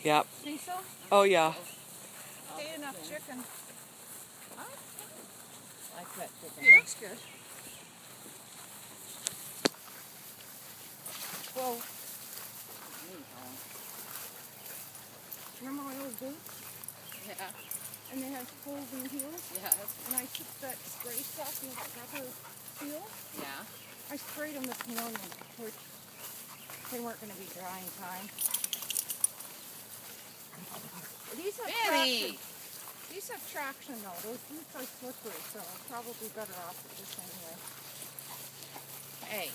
Yep. Think so? Oh, yeah. Ate enough chicken. Huh? I cut chicken. He looks good. Whoa. Remember my old boots? Yeah. And they had holes in the heels? Yeah. And I took that spray stuff, you know, that rubber seal. Yeah. I sprayed them this morning, which they weren't going to be dry in time. These have traction. These have traction though. Those boots are slippery, so I'm probably better off with this anyway. Hey.